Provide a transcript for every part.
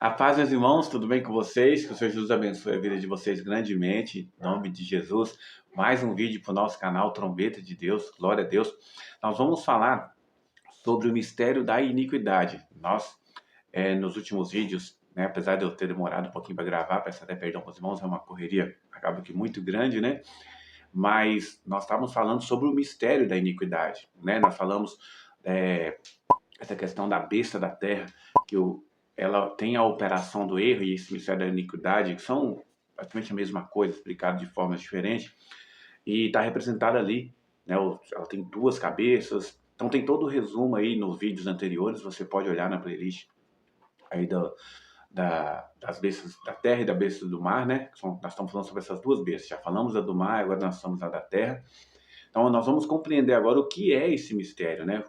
A paz, meus irmãos, tudo bem com vocês? Que o Senhor Jesus abençoe a vida de vocês grandemente, em nome de Jesus. Mais um vídeo para o nosso canal Trombeta de Deus, glória a Deus. Nós vamos falar sobre o mistério da iniquidade. Nós, nos últimos vídeos, apesar de eu ter demorado um pouquinho para gravar, peço até perdão para os irmãos, é uma correria, acaba que muito grande, né? Mas nós estávamos falando sobre o mistério da iniquidade, né? Nós falamos essa questão da besta da terra, que ela tem a operação do erro e esse mistério da iniquidade, que são praticamente a mesma coisa, explicado de formas diferentes, e está representada ali, né? Ela tem duas cabeças, então tem todo o resumo aí nos vídeos anteriores, você pode olhar na playlist aí das bestas da terra e da besta do mar, né? Nós estamos falando sobre essas duas bestas, já falamos da do mar, agora nós estamos na da terra. Então nós vamos compreender agora o que é esse mistério, né?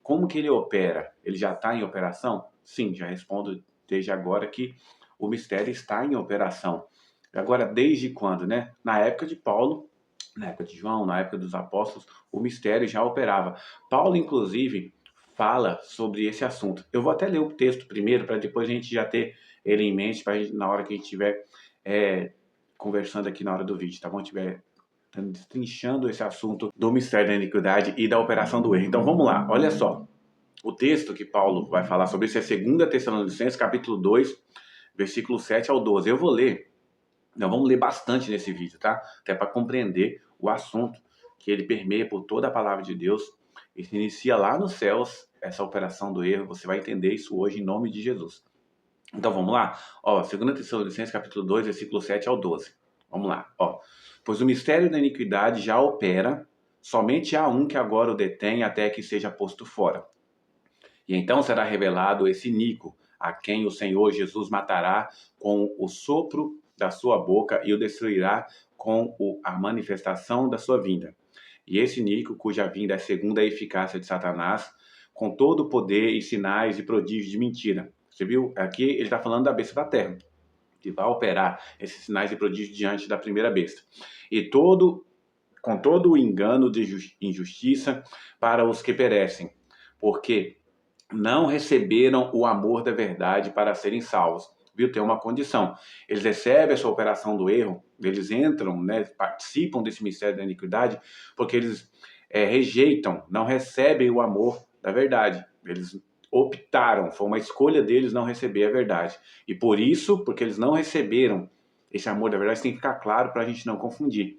Como que ele opera? Ele já está em operação? Sim, já respondo desde agora que o mistério está em operação. Agora, desde quando, né? Na época de Paulo, na época de João, na época dos apóstolos, o mistério já operava. Paulo, inclusive, fala sobre esse assunto. Eu vou até ler o texto primeiro, para depois a gente já ter ele em mente, na hora que a gente estiver conversando aqui na hora do vídeo, tá bom? Estiver destrinchando esse assunto do mistério da iniquidade e da operação do erro. Então vamos lá, olha só. O texto que Paulo vai falar sobre isso é 2 Tessalonicenses, capítulo 2, versículo 7 ao 12. Eu vou ler, nós vamos ler bastante nesse vídeo, tá? Até para compreender o assunto, que ele permeia por toda a palavra de Deus e se inicia lá nos céus, essa operação do erro. Você vai entender isso hoje em nome de Jesus. Então vamos lá? 2 Tessalonicenses, capítulo 2, versículo 7 ao 12. Vamos lá, Pois o mistério da iniquidade já opera, somente há um que agora o detém até que seja posto fora. E então será revelado esse iníquo, a quem o Senhor Jesus matará com o sopro da sua boca e o destruirá com a manifestação da sua vinda. E esse iníquo, cuja vinda é segundo a eficácia de Satanás, com todo o poder e sinais e prodígios de mentira. Você viu? Aqui ele está falando da besta da terra, que vai operar esses sinais e prodígios diante da primeira besta. E com todo o engano de injustiça para os que perecem, porque não receberam o amor da verdade para serem salvos. Viu? Tem uma condição. Eles recebem essa operação do erro, eles entram, participam desse mistério da iniquidade, porque eles rejeitam, não recebem o amor da verdade. Eles optaram, foi uma escolha deles não receber a verdade. E por isso, porque eles não receberam esse amor da verdade, tem que ficar claro para a gente não confundir.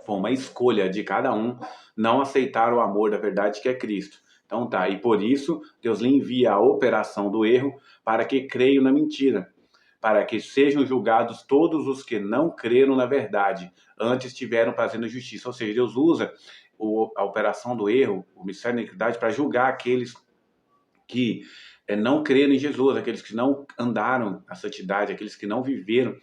Foi uma escolha de cada um não aceitar o amor da verdade que é Cristo. Então tá, e por isso Deus lhe envia a operação do erro para que creiam na mentira, para que sejam julgados todos os que não creram na verdade, antes tiveram fazendo justiça. Ou seja, Deus usa a operação do erro, o mistério da iniquidade, para julgar aqueles que não creram em Jesus, aqueles que não andaram na santidade, aqueles que não viveram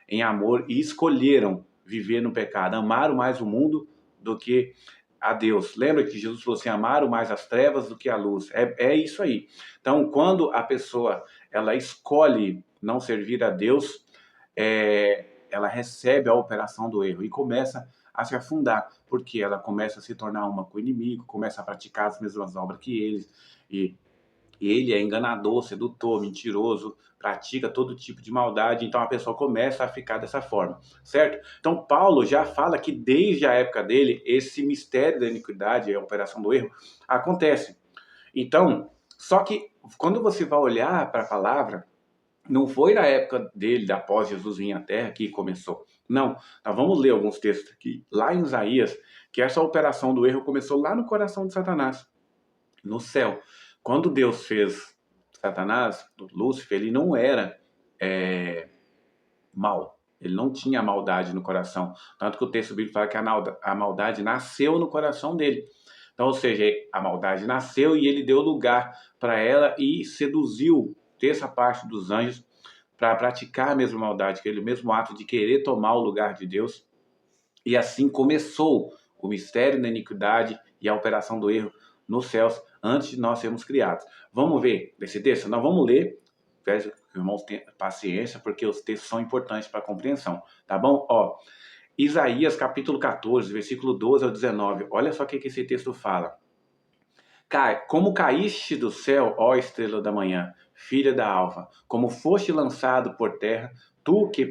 em amor e escolheram viver no pecado, amaram mais o mundo do que a Deus. Lembra que Jesus falou assim, amaram mais as trevas do que a luz. É isso aí. Então, quando a pessoa ela escolhe não servir a Deus, ela recebe a operação do erro e começa a se afundar, porque ela começa a se tornar uma com o inimigo, começa a praticar as mesmas obras que eles, e ele é enganador, sedutor, mentiroso, pratica todo tipo de maldade, então a pessoa começa a ficar dessa forma, certo? Então Paulo já fala que desde a época dele, esse mistério da iniquidade, a operação do erro, acontece. Então, só que quando você vai olhar para a palavra, não foi na época dele, após Jesus vir à Terra, que começou. Não, nós vamos ler alguns textos aqui, lá em Isaías, que essa operação do erro começou lá no coração de Satanás, no céu. Quando Deus fez Satanás, Lúcifer, ele não era mal. Ele não tinha maldade no coração. Tanto que o texto bíblico fala que a maldade nasceu no coração dele. Então, ou seja, a maldade nasceu e ele deu lugar para ela e seduziu terça parte dos anjos para praticar a mesma maldade, aquele mesmo ato de querer tomar o lugar de Deus. E assim começou o mistério da iniquidade e a operação do erro nos céus, antes de nós sermos criados. Vamos ver esse texto? Nós vamos ler, peço que os irmãos tenham paciência, porque os textos são importantes para a compreensão, tá bom? Isaías capítulo 14, versículo 12 ao 19, olha só o que esse texto fala. Como caíste do céu, ó estrela da manhã, filha da alva, como foste lançado por terra, tu que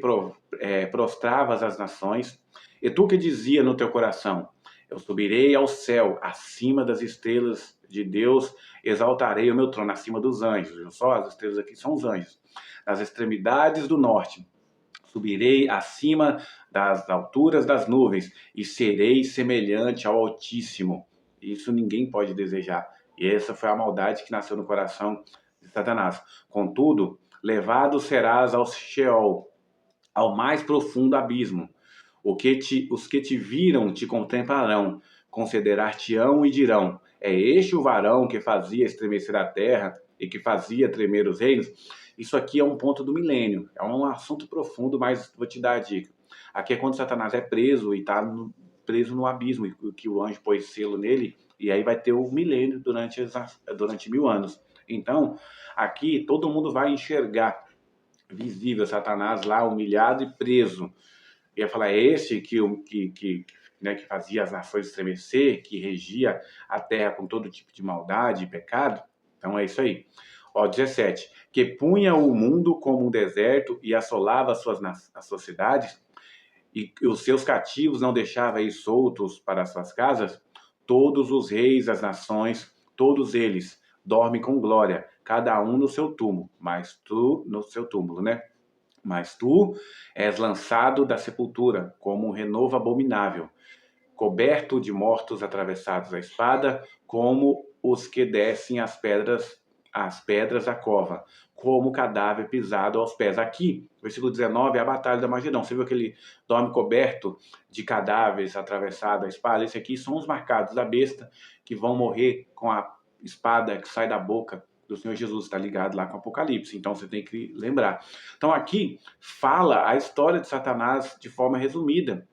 prostravas as nações, e tu que dizia no teu coração, eu subirei ao céu, acima das estrelas de Deus, exaltarei o meu trono, acima dos anjos. Viu só? As estrelas aqui são os anjos. Nas extremidades do norte, subirei acima das alturas das nuvens e serei semelhante ao Altíssimo. Isso ninguém pode desejar. E essa foi a maldade que nasceu no coração de Satanás. Contudo, levado serás ao Sheol, ao mais profundo abismo. Os que te viram te contemplarão, considerar-te-ão e dirão: é este o varão que fazia estremecer a terra e que fazia tremer os reinos? Isso aqui é um ponto do milênio, é um assunto profundo, mas vou te dar a dica. Aqui é quando Satanás é preso e está preso no abismo, e que o anjo pôs selo nele, e aí vai ter o milênio durante 1000 anos. Então, aqui todo mundo vai enxergar visível Satanás lá humilhado e preso. Ia falar, é esse né, que fazia as nações estremecer, que regia a terra com todo tipo de maldade e pecado? Então é isso aí. Ó, 17. Que punha o mundo como um deserto e assolava as suas cidades, e os seus cativos não deixava ir soltos para as suas casas, todos os reis das nações, todos eles, dormem com glória, cada um no seu túmulo, mas tu no seu túmulo, né? Mas tu és lançado da sepultura, como um renovo abominável, coberto de mortos atravessados à espada, como os que descem as pedras da cova, como cadáver pisado aos pés. Aqui, versículo 19, é a batalha da Magedão. Você viu aquele dorme coberto de cadáveres atravessado à espada? Esse aqui são os marcados da besta que vão morrer com a espada que sai da boca do Senhor Jesus, está ligado lá com o Apocalipse, então você tem que lembrar. Então aqui fala a história de Satanás de forma resumida,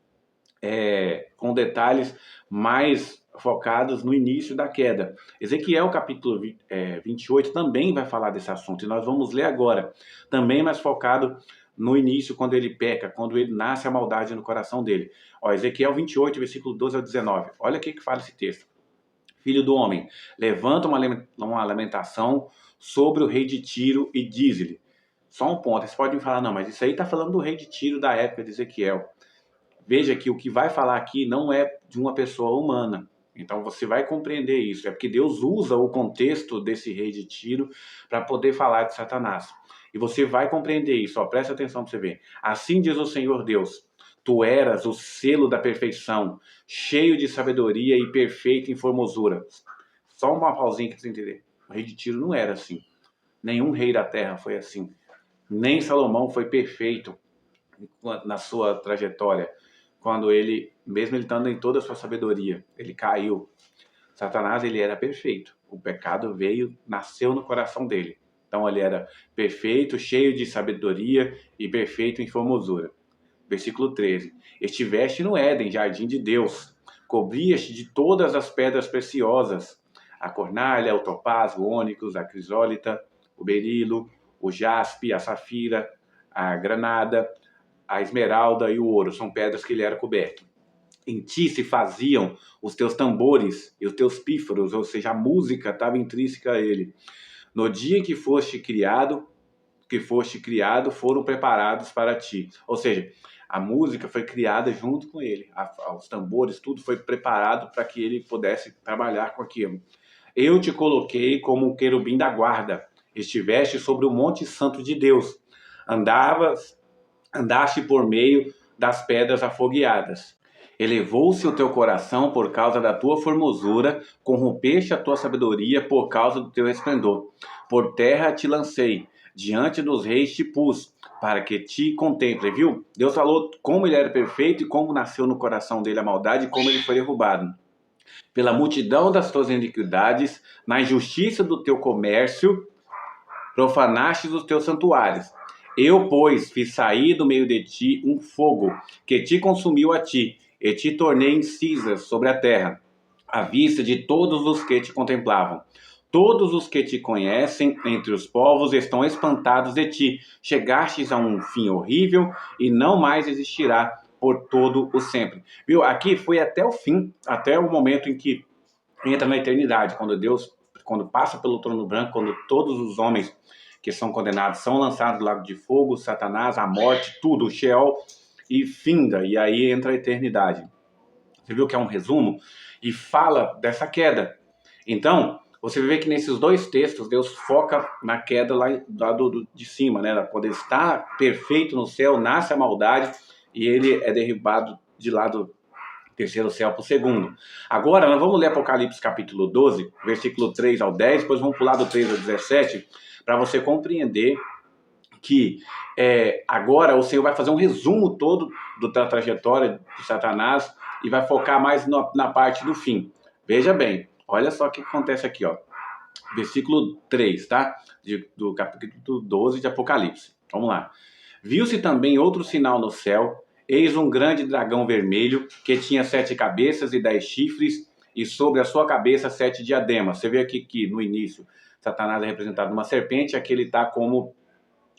com detalhes mais focados no início da queda. Ezequiel capítulo 28 também vai falar desse assunto, e nós vamos ler agora, também mais focado no início, quando ele peca, quando ele nasce a maldade no coração dele. Ó, Ezequiel 28, versículo 12 ao 19, olha o que fala esse texto. Filho do homem, levanta uma lamentação sobre o rei de Tiro e diz-lhe. Só um ponto, você pode me falar, não, mas isso aí está falando do rei de Tiro da época de Ezequiel. Veja que o que vai falar aqui não é de uma pessoa humana. Então você vai compreender isso. É porque Deus usa o contexto desse rei de Tiro para poder falar de Satanás. E você vai compreender isso. Ó, presta atenção para você ver. Assim diz o Senhor Deus. Tu eras o selo da perfeição, cheio de sabedoria e perfeito em formosura. Só uma pausinha para você entender. O rei de Tiro não era assim. Nenhum rei da terra foi assim. Nem Salomão foi perfeito na sua trajetória. Quando ele, mesmo ele estando em toda a sua sabedoria, ele caiu. Satanás, ele era perfeito. O pecado nasceu no coração dele. Então ele era perfeito, cheio de sabedoria e perfeito em formosura. Versículo 13. Estiveste no Éden, jardim de Deus. Cobrias-te de todas as pedras preciosas. A cornalha, o topázio, o ônix, a crisólita, o berilo, o jaspe, a safira, a granada, a esmeralda e o ouro. São pedras que ele era coberto. Em ti se faziam os teus tambores e os teus pífaros, ou seja, a música estava intrínseca a ele. No dia que foste criado, foram preparados para ti. Ou seja, a música foi criada junto com ele. Os tambores, tudo foi preparado para que ele pudesse trabalhar com aquilo. Eu te coloquei como um querubim da guarda. Estiveste sobre o monte santo de Deus. Andaste por meio das pedras afogueadas. Elevou-se o teu coração por causa da tua formosura, corrompeste a tua sabedoria por causa do teu esplendor. Por terra te lancei, diante dos reis te pus, para que te contemple, viu? Deus falou como ele era perfeito e como nasceu no coração dele a maldade e como ele foi derrubado. Pela multidão das tuas iniquidades, na injustiça do teu comércio, profanastes os teus santuários. Eu, pois, fiz sair do meio de ti um fogo, que te consumiu a ti, e te tornei em cinzas sobre a terra, à vista de todos os que te contemplavam. Todos os que te conhecem entre os povos estão espantados de ti. Chegastes a um fim horrível e não mais existirá por todo o sempre. Viu? Aqui foi até o fim, até o momento em que entra na eternidade, quando passa pelo trono branco, quando todos os homens que são condenados são lançados no lago de fogo, Satanás, a morte, tudo, o Sheol, e finda, e aí entra a eternidade. Você viu que é um resumo? E fala dessa queda. Então, você vê que nesses dois textos, Deus foca na queda lá de cima, né? Quando ele está perfeito no céu, nasce a maldade e ele é derribado de lá do terceiro céu para o segundo. Agora, nós vamos ler Apocalipse capítulo 12, versículo 3 ao 10, depois vamos pular do 3 ao 17, para você compreender que agora o Senhor vai fazer um resumo todo da trajetória de Satanás e vai focar mais na parte do fim. Veja bem, olha só o que acontece aqui, ó. Versículo 3, tá? Do capítulo 12 de Apocalipse. Vamos lá. Viu-se também outro sinal no céu, eis um grande dragão vermelho, que tinha 7 cabeças e 10 chifres, e sobre a sua cabeça 7 diademas. Você vê aqui que no início Satanás é representado numa serpente, aqui ele está como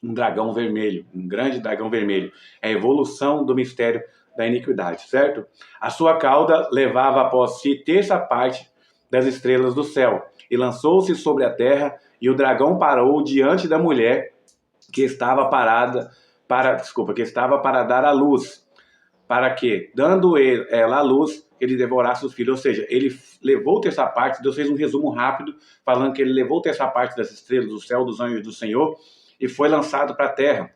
um dragão vermelho, um grande dragão vermelho. É a evolução do mistério da iniquidade, certo? A sua cauda levava após si terça parte das estrelas do céu, e lançou-se sobre a terra, e o dragão parou diante da mulher que estava para dar à luz, para que, dando ela à luz, ele devorasse os filhos. Ou seja, ele levou terça parte. Deus fez um resumo rápido, falando que ele levou terça parte das estrelas do céu, dos anjos do Senhor, e foi lançado para a terra.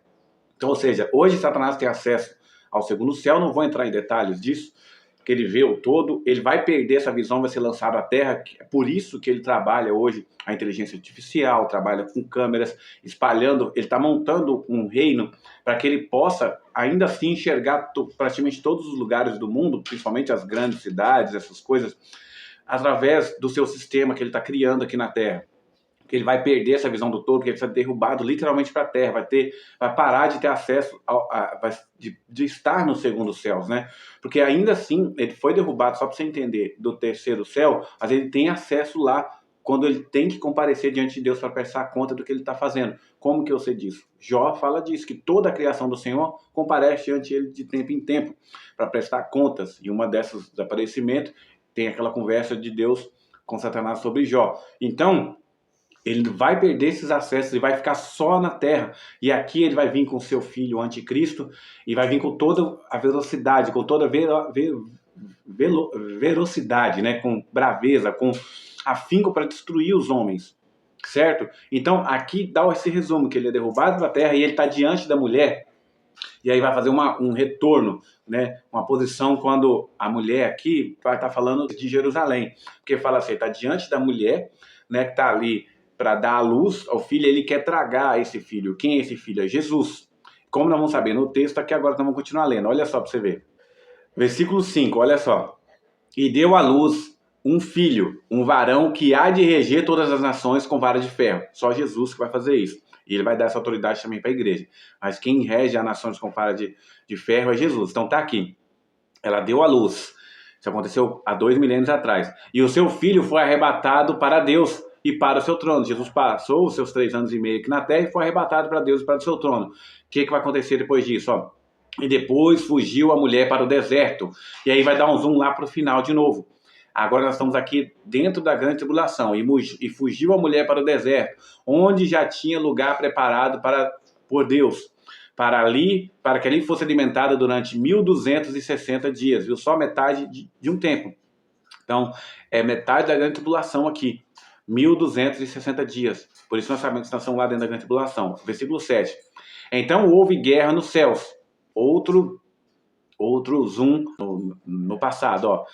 Então, ou seja, hoje Satanás tem acesso ao segundo céu, não vou entrar em detalhes disso, que ele vê o todo, ele vai perder essa visão, vai ser lançado à terra. É por isso que ele trabalha hoje a inteligência artificial, trabalha com câmeras, espalhando, ele está montando um reino para que ele possa ainda assim enxergar praticamente todos os lugares do mundo, principalmente as grandes cidades, essas coisas, através do seu sistema que ele está criando aqui na terra. Que ele vai perder essa visão do todo, porque ele vai ser derrubado literalmente para a terra, vai parar de ter acesso, de estar no segundo céu, né? Porque ainda assim, ele foi derrubado, só para você entender, do terceiro céu, mas ele tem acesso lá quando ele tem que comparecer diante de Deus para prestar conta do que ele está fazendo. Como que eu sei disso? Jó fala disso, que toda a criação do Senhor comparece diante ele de tempo em tempo, para prestar contas, e uma dessas desaparecimentos tem aquela conversa de Deus com Satanás sobre Jó. Então, ele vai perder esses acessos, ele vai ficar só na terra. E aqui ele vai vir com seu filho, o anticristo, e vai vir com toda a velocidade, com toda a velocidade, né? Com braveza, com afinco para destruir os homens, certo? Então aqui dá esse resumo, que ele é derrubado da terra e ele está diante da mulher, e aí vai fazer um retorno, né? Uma posição quando a mulher aqui vai estar falando de Jerusalém, porque fala assim, está diante da mulher, né? Que está ali para dar a luz ao filho, ele quer tragar esse filho. Quem é esse filho? É Jesus. Como nós vamos saber no texto aqui agora, nós vamos continuar lendo. Olha só para você ver. Versículo 5, olha só. E deu à luz um filho, um varão que há de reger todas as nações com vara de ferro. Só Jesus que vai fazer isso. E ele vai dar essa autoridade também para a igreja. Mas quem rege as nações com vara de ferro é Jesus. Então tá aqui. Ela deu à luz. Isso aconteceu há 2 milênios atrás. E o seu filho foi arrebatado para Deus e para o seu trono. Jesus passou os seus 3 anos e meio aqui na terra e foi arrebatado para Deus e para o seu trono. O que vai acontecer depois disso? Ó? E depois fugiu a mulher para o deserto. E aí vai dar um zoom lá para o final de novo. Agora nós estamos aqui dentro da grande tribulação. E fugiu a mulher para o deserto, onde já tinha lugar preparado por Deus, para que ali fosse alimentada durante 1260 dias. Viu? Só metade de um tempo. Então, é metade da grande tribulação aqui. 1260 dias. Por isso nós sabemos que nós estamos lá dentro da grande tribulação. Versículo 7. Então houve guerra nos céus. Outro zoom no passado. Ó.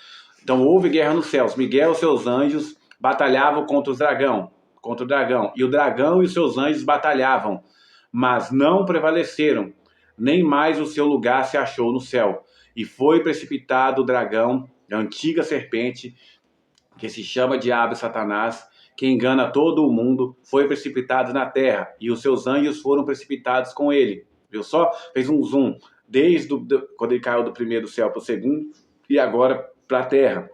Então houve guerra nos céus. Miguel e seus anjos batalhavam contra o dragão. E o dragão e os seus anjos batalhavam, mas não prevaleceram. Nem mais o seu lugar se achou no céu. E foi precipitado o dragão, a antiga serpente, que se chama Diabo e Satanás, que engana todo o mundo, foi precipitado na terra, e os seus anjos foram precipitados com ele. Viu só? Fez um zoom, desde quando ele caiu do primeiro céu para o segundo, e agora para a terra.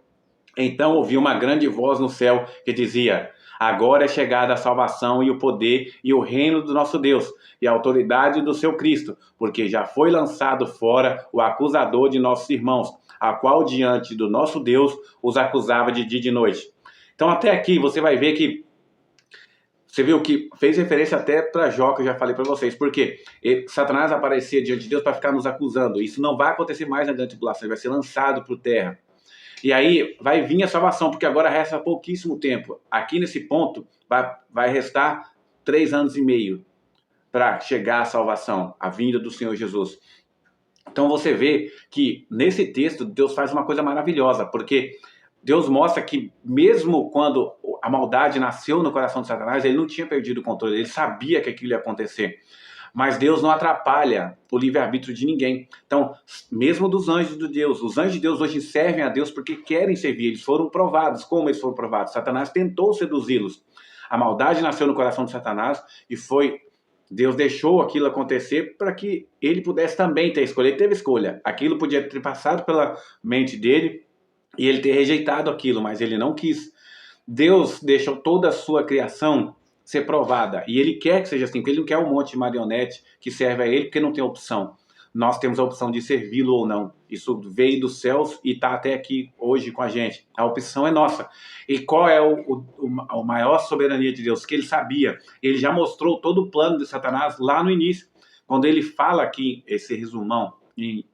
Então ouvi uma grande voz no céu que dizia: agora é chegada a salvação e o poder e o reino do nosso Deus, e a autoridade do seu Cristo, porque já foi lançado fora o acusador de nossos irmãos, a qual diante do nosso Deus os acusava de dia e de noite. Então até aqui você vai ver que Você viu que fez referência até para Jó, que eu já falei para vocês. Porque Satanás aparecia diante de Deus para ficar nos acusando. Isso não vai acontecer mais na grande tribulação, ele vai ser lançado por terra. E aí vai vir a salvação, porque agora resta pouquíssimo tempo. Aqui nesse ponto vai restar 3 anos e meio para chegar a salvação, a vinda do Senhor Jesus. Então você vê que nesse texto Deus faz uma coisa maravilhosa, porque Deus mostra que mesmo quando a maldade nasceu no coração de Satanás, ele não tinha perdido o controle, ele sabia que aquilo ia acontecer. Mas Deus não atrapalha o livre-arbítrio de ninguém. Então, mesmo dos anjos de Deus, os anjos de Deus hoje servem a Deus porque querem servir, eles foram provados. Como eles foram provados? Satanás tentou seduzi-los. A maldade nasceu no coração de Satanás e Deus deixou aquilo acontecer para que ele pudesse também ter escolha. Ele teve escolha. Aquilo podia ter passado pela mente dele e ele ter rejeitado aquilo, mas ele não quis. Deus deixou toda a sua criação ser provada, e ele quer que seja assim, porque ele não quer um monte de marionete que serve a ele, porque não tem opção. Nós temos a opção de servi-lo ou não. Isso veio dos céus e está até aqui hoje com a gente. A opção é nossa. E qual é a maior soberania de Deus? Que ele sabia. Ele já mostrou todo o plano de Satanás lá no início. Quando ele fala aqui, esse resumão em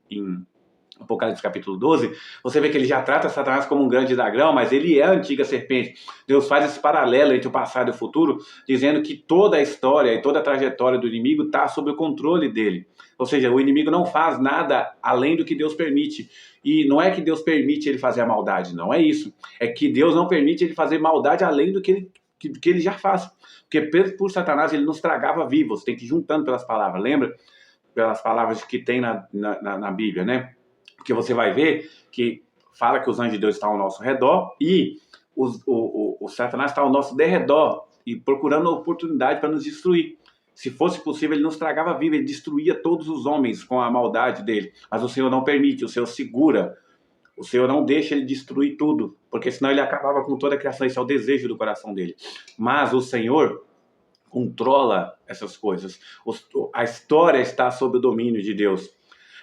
Apocalipse capítulo 12, você vê que ele já trata Satanás como um grande dragão, mas ele é a antiga serpente. Deus faz esse paralelo entre o passado e o futuro, dizendo que toda a história e toda a trajetória do inimigo está sob o controle dele. Ou seja, o inimigo não faz nada além do que Deus permite. E não é que Deus permite ele fazer a maldade, não é isso. É que Deus não permite ele fazer maldade além do que ele já faz. Porque por Satanás ele nos tragava vivos. Tem que ir juntando pelas palavras, lembra? Pelas palavras que tem na Bíblia, né? Porque você vai ver que fala que os anjos de Deus estão ao nosso redor e o Satanás está ao nosso derredor e procurando oportunidade para nos destruir. Se fosse possível, ele nos tragava vivo, ele destruía todos os homens com a maldade dele. Mas o Senhor não permite, o Senhor segura. O Senhor não deixa ele destruir tudo, porque senão ele acabava com toda a criação. Esse é o desejo do coração dele. Mas o Senhor controla essas coisas. A história está sob o domínio de Deus.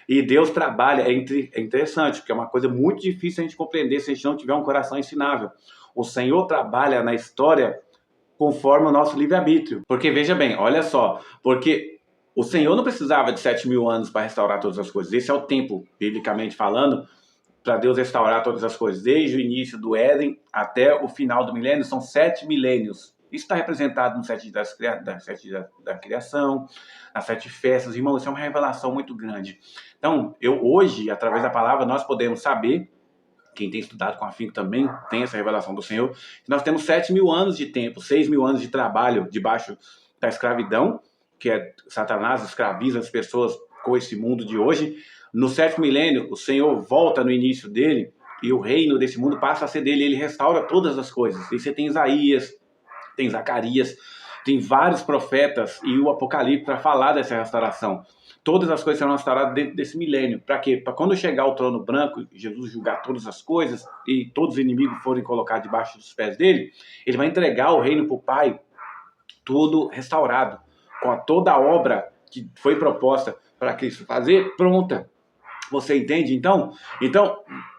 E Deus trabalha, é interessante, porque é uma coisa muito difícil a gente compreender se a gente não tiver um coração ensinável. O Senhor trabalha na história conforme o nosso livre-arbítrio. Porque veja bem, olha só, porque o Senhor não precisava de 7.000 anos para restaurar todas as coisas. Esse é o tempo, biblicamente falando, para Deus restaurar todas as coisas. Desde o início do Éden até o final do milênio, são 7 milênios. Isso está representado nos 7 dias da criação, nas 7 festas. Irmão, isso é uma revelação muito grande. Então, hoje, através da palavra, nós podemos saber, quem tem estudado com afinco também tem essa revelação do Senhor, que nós temos 7.000 anos de tempo, 6.000 anos de trabalho debaixo da escravidão, que é Satanás escraviza as pessoas com esse mundo de hoje. No 7º milênio, o Senhor volta no início dele e o reino desse mundo passa a ser dele. Ele restaura todas as coisas. E você tem Isaías, tem Zacarias, tem vários profetas e o Apocalipse para falar dessa restauração. Todas as coisas serão restauradas dentro desse milênio. Para quê? Para quando chegar o trono branco, Jesus julgar todas as coisas e todos os inimigos forem colocados debaixo dos pés dele, ele vai entregar o reino para o Pai, tudo restaurado, com toda a obra que foi proposta para Cristo fazer, pronta. Você entende? Então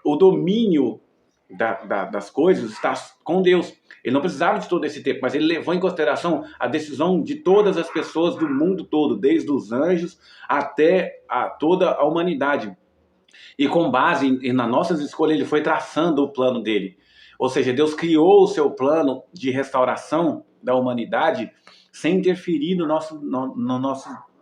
o domínio das coisas está com Deus. Ele não precisava de todo esse tempo, mas ele levou em consideração a decisão de todas as pessoas do mundo todo, desde os anjos até toda a humanidade. E com base nas nossas escolhas, ele foi traçando o plano dele. Ou seja, Deus criou o seu plano de restauração da humanidade sem interferir no nosso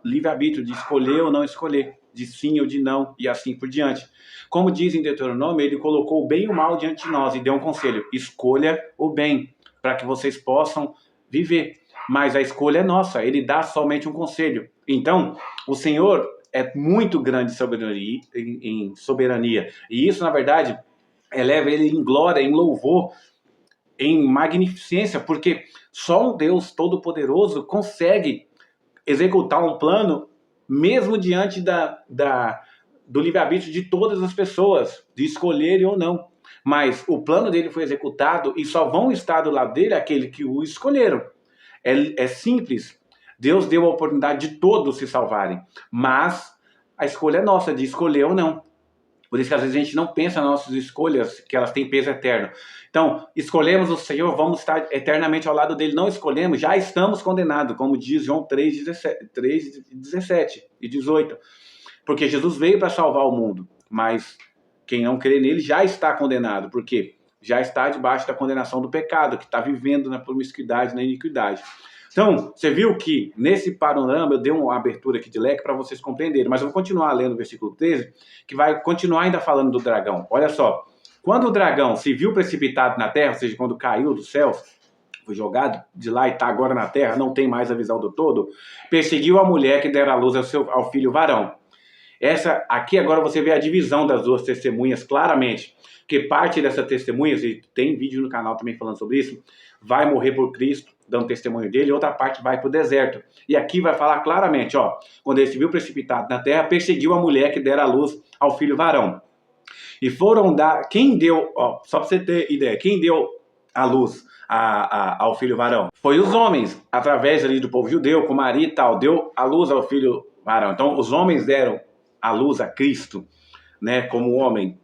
livre-arbítrio, de escolher ou não escolher, de sim ou de não, e assim por diante. Como diz em Deuteronômio, ele colocou o bem e o mal diante de nós e deu um conselho: escolha o bem, para que vocês possam viver. Mas a escolha é nossa, ele dá somente um conselho. Então, o Senhor é muito grande em soberania. E isso, na verdade, eleva ele em glória, em louvor, em magnificência, porque só um Deus todo-poderoso consegue executar um plano, mesmo diante do livre-arbítrio de todas as pessoas, de escolherem ou não. Mas o plano dele foi executado e só vão estar do lado dele aqueles que o escolheram. É simples. Deus deu a oportunidade de todos se salvarem, mas a escolha é nossa, de escolher ou não. Por isso que às vezes a gente não pensa nas nossas escolhas, que elas têm peso eterno. Então, escolhemos o Senhor, vamos estar eternamente ao lado dele. Não escolhemos, já estamos condenados, como diz João 3:17 e 18. Porque Jesus veio para salvar o mundo, mas quem não crê nele já está condenado. Por quê? Já está debaixo da condenação do pecado, que está vivendo na promiscuidade, na iniquidade. Então, você viu que nesse panorama eu dei uma abertura aqui de leque para vocês compreenderem, mas eu vou continuar lendo o versículo 13, que vai continuar ainda falando do dragão. Olha só, quando o dragão se viu precipitado na terra, ou seja, quando caiu dos céus, foi jogado de lá e está agora na terra, não tem mais a visão do todo, perseguiu a mulher que dera à luz ao filho varão. Essa aqui agora você vê a divisão das duas testemunhas claramente, que parte dessa testemunha, e tem vídeo no canal também falando sobre isso, vai morrer por Cristo, dando testemunho dele, e outra parte vai para o deserto. E aqui vai falar claramente, ó, quando ele se viu precipitado na terra, perseguiu a mulher que dera à luz ao filho varão. E foram dar, quem deu, ó, só para você ter ideia, quem deu a luz ao filho varão? Foi os homens, através ali do povo judeu, com Maria e tal, deu a luz ao filho varão. Então os homens deram a luz a Cristo, né, como homem.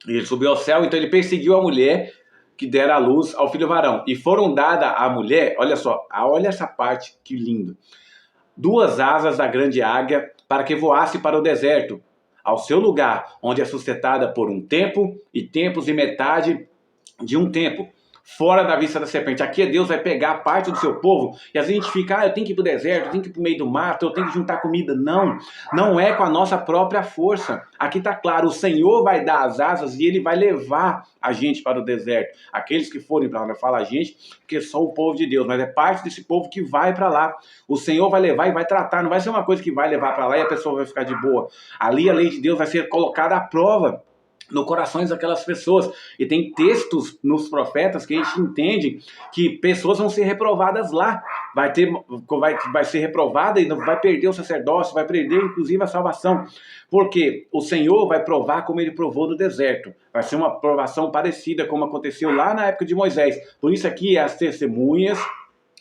E ele subiu ao céu, então ele perseguiu a mulher que dera a luz ao filho varão. E foram dadas à mulher, olha só, olha essa parte, que lindo. 2 asas da grande águia para que voasse para o deserto, ao seu lugar, onde é sustentada por um tempo e tempos e metade de um tempo, fora da vista da serpente. Aqui Deus vai pegar parte do seu povo e às vezes a gente fica, eu tenho que ir para o deserto, eu tenho que ir para o meio do mato, eu tenho que juntar comida. Não, não é com a nossa própria força. Aqui está claro, o Senhor vai dar as asas e ele vai levar a gente para o deserto. Aqueles que forem para lá, fala a gente, porque são o povo de Deus, mas é parte desse povo que vai para lá. O Senhor vai levar e vai tratar, não vai ser uma coisa que vai levar para lá e a pessoa vai ficar de boa. Ali a lei de Deus vai ser colocada à prova no corações daquelas pessoas. E tem textos nos profetas que a gente entende que pessoas vão ser reprovadas lá. Vai ser reprovada e vai perder o sacerdócio, vai perder inclusive a salvação. Porque o Senhor vai provar como ele provou no deserto. Vai ser uma provação parecida como aconteceu lá na época de Moisés. Por isso aqui é as testemunhas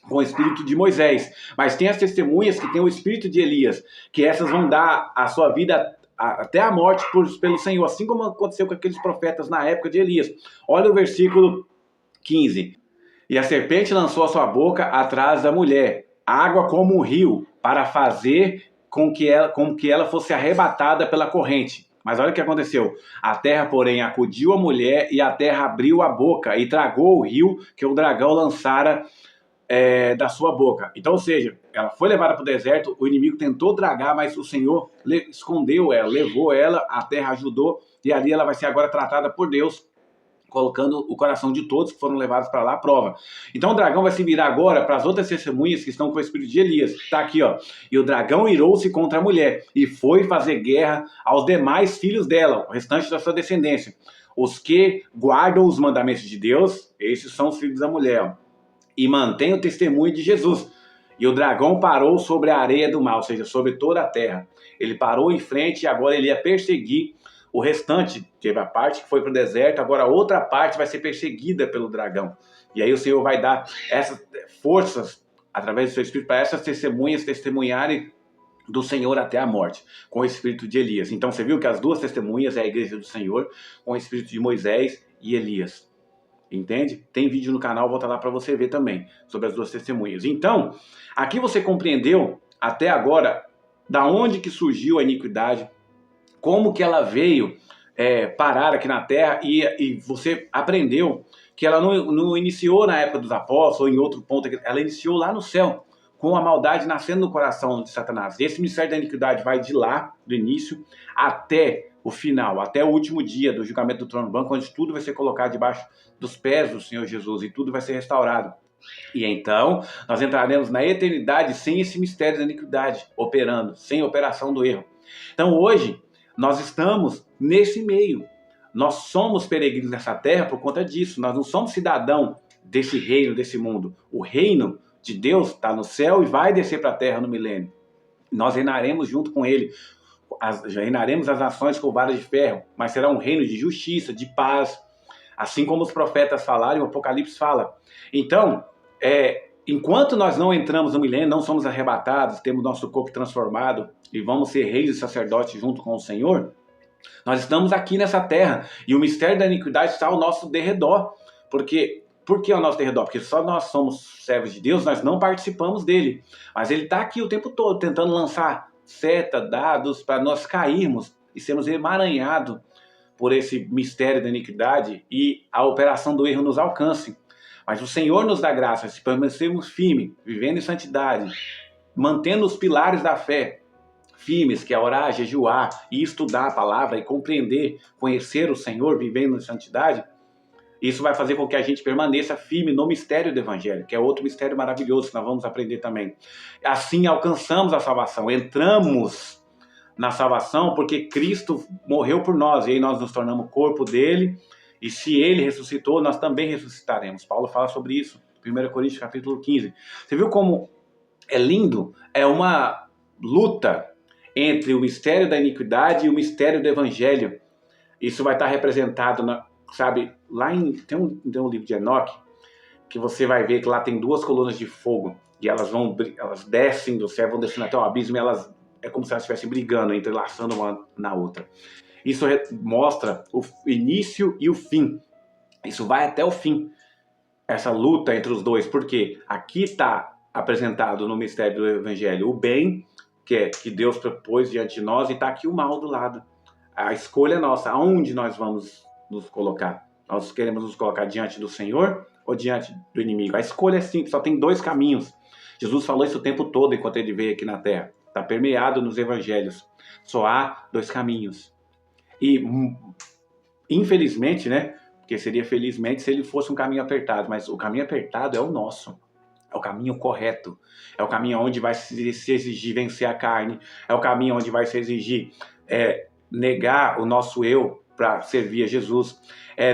com o espírito de Moisés. Mas tem as testemunhas que tem o espírito de Elias, que essas vão dar a sua vida até a morte pelo Senhor, assim como aconteceu com aqueles profetas na época de Elias. Olha o versículo 15. E a serpente lançou a sua boca atrás da mulher, água como um rio, para fazer com que ela fosse arrebatada pela corrente. Mas olha o que aconteceu. A terra, porém, acudiu a mulher e a terra abriu a boca e tragou o rio que o dragão lançara da sua boca. Então, ou seja, ela foi levada para o deserto, o inimigo tentou dragar, mas o Senhor escondeu ela, levou ela, a terra ajudou, e ali ela vai ser agora tratada por Deus, colocando o coração de todos que foram levados para lá à prova. Então o dragão vai se virar agora para as outras testemunhas que estão com o espírito de Elias. Está aqui, ó. E o dragão irou-se contra a mulher e foi fazer guerra aos demais filhos dela, o restante da sua descendência. Os que guardam os mandamentos de Deus, esses são os filhos da mulher, ó, e mantém o testemunho de Jesus. E o dragão parou sobre a areia do mar, ou seja, sobre toda a terra. Ele parou em frente e agora ele ia perseguir o restante. Teve a parte que foi para o deserto, agora a outra parte vai ser perseguida pelo dragão. E aí o Senhor vai dar essas forças, através do seu Espírito, para essas testemunhas testemunharem do Senhor até a morte, com o Espírito de Elias. Então você viu que as duas testemunhas é a igreja do Senhor, com o Espírito de Moisés e Elias. Entende? Tem vídeo no canal, volta lá para você ver também, sobre as duas testemunhas. Então, aqui você compreendeu, até agora, da onde que surgiu a iniquidade, como que ela veio parar aqui na Terra, e você aprendeu que ela não iniciou na época dos apóstolos, ou em outro ponto, ela iniciou lá no céu, com a maldade nascendo no coração de Satanás. Esse ministério da iniquidade vai de lá, do início, até o final, até o último dia do julgamento do trono branco, onde tudo vai ser colocado debaixo dos pés do Senhor Jesus e tudo vai ser restaurado. E então, nós entraremos na eternidade sem esse mistério da iniquidade operando, sem operação do erro. Então hoje, nós estamos nesse meio. Nós somos peregrinos nessa terra por conta disso. Nós não somos cidadão desse reino, desse mundo. O reino de Deus está no céu e vai descer para a terra no milênio. Nós reinaremos junto com ele. Reinaremos as nações com vara de ferro, mas será um reino de justiça, de paz, assim como os profetas falaram e o Apocalipse fala. Então, enquanto nós não entramos no milênio, não somos arrebatados, temos nosso corpo transformado e vamos ser reis e sacerdotes junto com o Senhor, Nós estamos aqui nessa terra e o mistério da iniquidade está ao nosso derredor. Por que ao nosso derredor? Porque só nós somos servos de Deus, nós não participamos dele. Mas ele está aqui o tempo todo tentando lançar seta, dados para nós cairmos e sermos emaranhados por esse mistério da iniquidade e a operação do erro nos alcance. Mas o Senhor nos dá graça, se permanecermos firmes, vivendo em santidade, mantendo os pilares da fé firmes, que é orar, jejuar e estudar a palavra e compreender, conhecer o Senhor, vivendo em santidade. Isso vai fazer com que a gente permaneça firme no mistério do Evangelho, que é outro mistério maravilhoso que nós vamos aprender também. Assim alcançamos a salvação, entramos na salvação porque Cristo morreu por nós, e aí nós nos tornamos corpo dele, e se ele ressuscitou, nós também ressuscitaremos. Paulo fala sobre isso, 1 Coríntios capítulo 15. Você viu como é lindo? É uma luta entre o mistério da iniquidade e o mistério do Evangelho. Isso vai estar representado sabe, tem um livro de Enoque, que você vai ver que lá tem duas colunas de fogo, e elas descem do céu, vão descendo até o abismo, e é como se elas estivessem brigando, entrelaçando uma na outra. Isso mostra o início e o fim. Isso vai até o fim, essa luta entre os dois, porque aqui está apresentado no mistério do Evangelho o bem, que Deus propôs diante de nós, e está aqui o mal do lado. A escolha é nossa, aonde nós vamos nos colocar. Nós queremos nos colocar diante do Senhor ou diante do inimigo? A escolha é simples, só tem dois caminhos. Jesus falou isso o tempo todo enquanto ele veio aqui na terra. Está permeado nos evangelhos. Só há dois caminhos. E, infelizmente, né? Porque seria felizmente se ele fosse um caminho apertado, mas o caminho apertado é o nosso. É o caminho correto. É o caminho onde vai se exigir vencer a carne. É o caminho onde vai se exigir negar o nosso eu para servir a Jesus,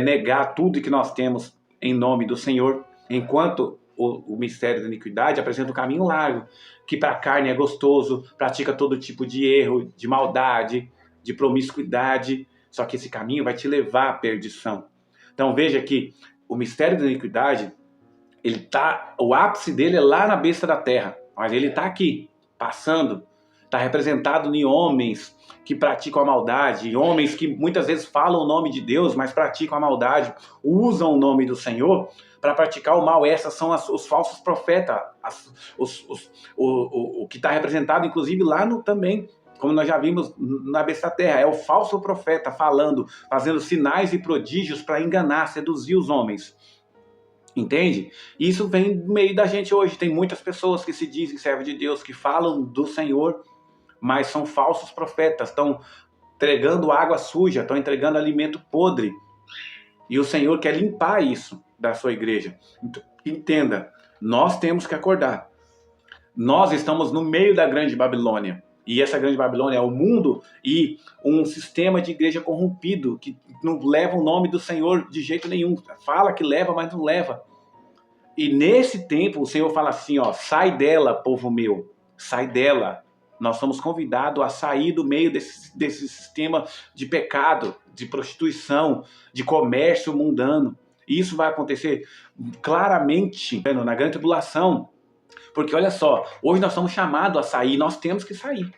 negar tudo que nós temos em nome do Senhor, enquanto o mistério da iniquidade apresenta um caminho largo, que para a carne é gostoso, pratica todo tipo de erro, de maldade, de promiscuidade, só que esse caminho vai te levar à perdição. Então veja que o mistério da iniquidade, o ápice dele é lá na besta da terra, mas ele está aqui, passando, está representado em homens que praticam a maldade, homens que muitas vezes falam o nome de Deus, mas praticam a maldade, usam o nome do Senhor para praticar o mal. Essas são os falsos profetas, o que está representado inclusive lá também, como nós já vimos na besta terra, é o falso profeta falando, fazendo sinais e prodígios para enganar, seduzir os homens. Entende? Isso vem no meio da gente hoje. Tem muitas pessoas que se dizem servos de Deus, que falam do Senhor, mas são falsos profetas, estão entregando água suja, estão entregando alimento podre. E o Senhor quer limpar isso da sua igreja. Então, entenda, nós temos que acordar. Nós estamos no meio da grande Babilônia. E essa grande Babilônia é o mundo e um sistema de igreja corrompido, que não leva o nome do Senhor de jeito nenhum. Fala que leva, mas não leva. E nesse tempo o Senhor fala assim, sai dela, povo meu, sai dela. Nós somos convidados a sair do meio desse sistema de pecado, de prostituição, de comércio mundano. E isso vai acontecer claramente na grande tribulação. Porque olha só, hoje nós somos chamados a sair, nós temos que sair.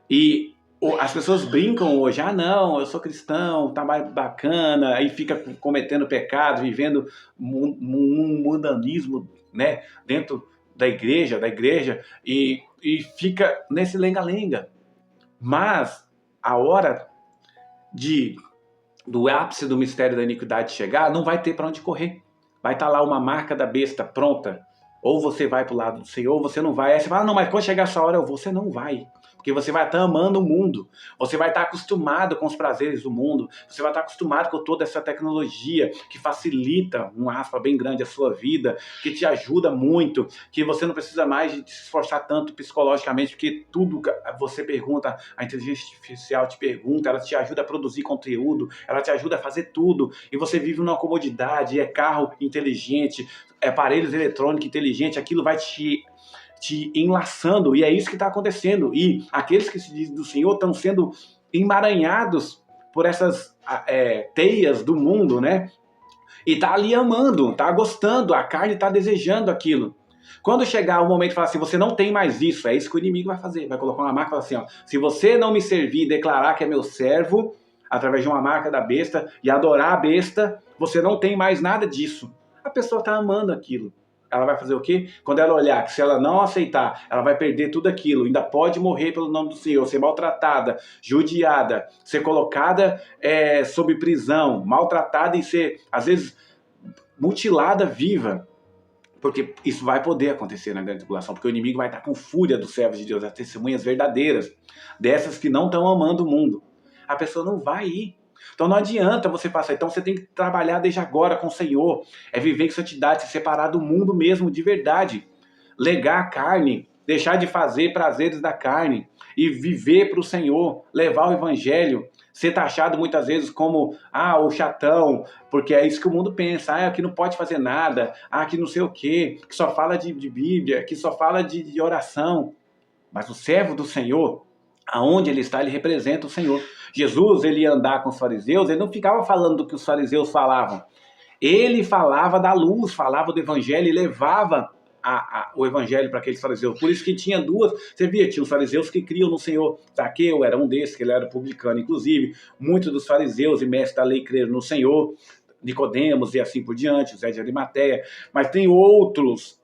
E as pessoas brincam hoje, não, eu sou cristão, tá mais bacana, aí fica cometendo pecado, vivendo um mundanismo, né, dentro da igreja, e fica nesse lenga-lenga. Mas a hora do ápice do mistério da iniquidade chegar, não vai ter para onde correr. Vai estar lá uma marca da besta pronta. Ou você vai para o lado do Senhor, ou você não vai. Aí você fala, não, mas quando chegar essa hora, você não vai. Porque você vai estar amando o mundo. Você vai estar acostumado com os prazeres do mundo. Você vai estar acostumado com toda essa tecnologia que facilita, um aspa bem grande, a sua vida, que te ajuda muito, que você não precisa mais de se esforçar tanto psicologicamente, porque tudo você pergunta, a inteligência artificial te pergunta, ela te ajuda a produzir conteúdo, ela te ajuda a fazer tudo. E você vive numa comodidade, é carro inteligente, é aparelhos eletrônicos inteligentes, aquilo vai te enlaçando, e é isso que está acontecendo. E aqueles que se dizem do Senhor estão sendo emaranhados por essas teias do mundo, né? E tá ali amando, tá gostando, a carne tá desejando aquilo. Quando chegar o momento de falar assim, você não tem mais isso, é isso que o inimigo vai fazer. Vai colocar uma marca e falar assim, ó, se você não me servir e declarar que é meu servo, através de uma marca da besta, e adorar a besta, você não tem mais nada disso. A pessoa está amando aquilo. Ela vai fazer o quê? Quando ela olhar que se ela não aceitar, ela vai perder tudo aquilo, ainda pode morrer pelo nome do Senhor, ser maltratada, judiada, ser colocada sob prisão, maltratada e ser, às vezes, mutilada viva. Porque isso vai poder acontecer na grande tribulação, porque o inimigo vai estar com fúria dos servos de Deus, as testemunhas verdadeiras, dessas que não estão amando o mundo. A pessoa não vai ir. Então não adianta você passar. Então você tem que trabalhar desde agora com o Senhor. É viver em santidade, se separar do mundo mesmo de verdade. Legar a carne, deixar de fazer prazeres da carne e viver para o Senhor, levar o evangelho, ser taxado muitas vezes como o chatão, porque é isso que o mundo pensa, que não pode fazer nada, que não sei o quê, que só fala de Bíblia, que só fala de oração. Mas o servo do Senhor, aonde ele está, ele representa o Senhor. Jesus, ele ia andar com os fariseus, ele não ficava falando do que os fariseus falavam. Ele falava da luz, falava do evangelho e levava o evangelho para aqueles fariseus. Por isso que tinha duas, você via, tinha os fariseus que criam no Senhor. Zaqueu era um desses, que ele era publicano. Inclusive, muitos dos fariseus e mestres da lei creram no Senhor, Nicodemos e assim por diante, José de Arimateia. Mas tem outros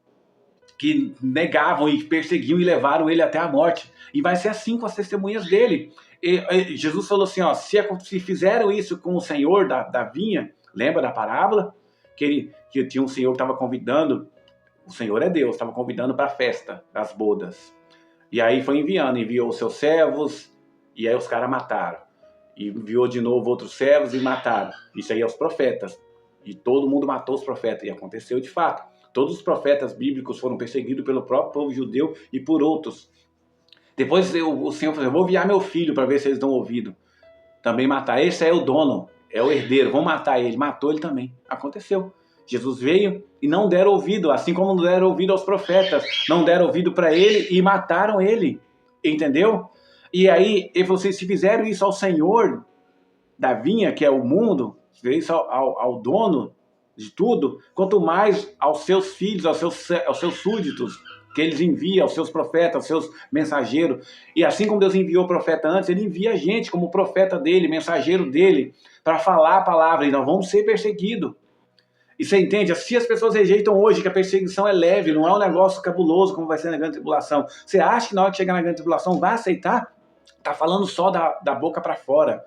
que negavam e perseguiam e levaram ele até a morte. E vai ser assim com as testemunhas dele. Jesus falou assim, se fizeram isso com o senhor da vinha, lembra da parábola? Que tinha um senhor que estava convidando, o Senhor é Deus, estava convidando para a festa das bodas. E aí foi enviou os seus servos, e aí os caras mataram. E enviou de novo outros servos e mataram. Isso aí é os profetas. E todo mundo matou os profetas, e aconteceu de fato. Todos os profetas bíblicos foram perseguidos pelo próprio povo judeu e por outros. Depois o Senhor falou, eu vou enviar meu filho para ver se eles dão ouvido. Também matar. Esse é o dono, é o herdeiro, vão matar ele. Matou ele também. Aconteceu. Jesus veio e não deram ouvido, assim como não deram ouvido aos profetas. Não deram ouvido para ele e mataram ele. Entendeu? E aí ele falou assim, se fizeram isso ao Senhor da vinha, que é o mundo, se fizeram isso ao dono de tudo, quanto mais aos seus filhos, aos seus súditos, que eles enviam, aos seus profetas, aos seus mensageiros. E assim como Deus enviou o profeta antes, ele envia a gente como profeta dele, mensageiro dele, para falar a palavra, e nós vamos ser perseguidos. E você entende? Se as pessoas rejeitam hoje que a perseguição é leve, não é um negócio cabuloso como vai ser na grande tribulação, você acha que na hora que chegar na grande tribulação vai aceitar? Tá falando só da boca para fora.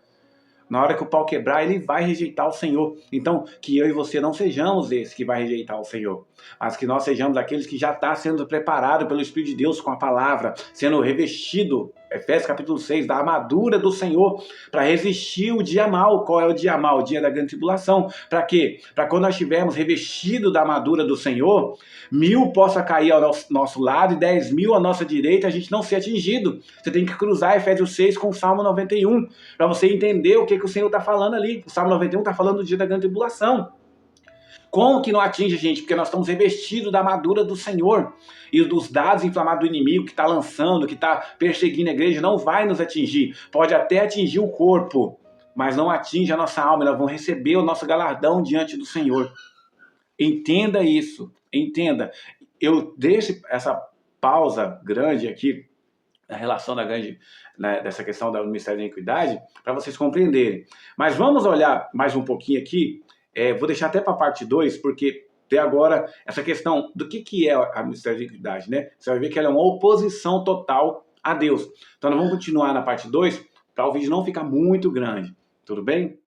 Na hora que o pau quebrar, ele vai rejeitar o Senhor. Então, que eu e você não sejamos esse que vai rejeitar o Senhor, mas que nós sejamos aqueles que já está sendo preparado pelo Espírito de Deus com a palavra, sendo revestido, Efésios capítulo 6, da armadura do Senhor, para resistir o dia mau. Qual é o dia mau? O dia da grande tribulação. Para quê? Para quando nós estivermos revestidos da armadura do Senhor, 1000 possa cair ao nosso lado e 10.000 à nossa direita, a gente não ser atingido. Você tem que cruzar Efésios 6 com o Salmo 91, para você entender o que o Senhor está falando ali. O Salmo 91 está falando do dia da grande tribulação. Como que não atinge a gente? Porque nós estamos revestidos da armadura do Senhor. E dos dados inflamados do inimigo que está lançando, que está perseguindo a igreja, não vai nos atingir. Pode até atingir o corpo, mas não atinge a nossa alma. Nós vamos receber o nosso galardão diante do Senhor. Entenda isso. Entenda. Eu deixo essa pausa grande aqui na relação dessa questão do Ministério da Iniquidade para vocês compreenderem. Mas vamos olhar mais um pouquinho aqui. Vou deixar até para a parte 2, porque até agora essa questão do que é a Ministério da Iniquidade, né? Você vai ver que ela é uma oposição total a Deus. Então nós vamos continuar na parte 2 para o vídeo não ficar muito grande. Tudo bem?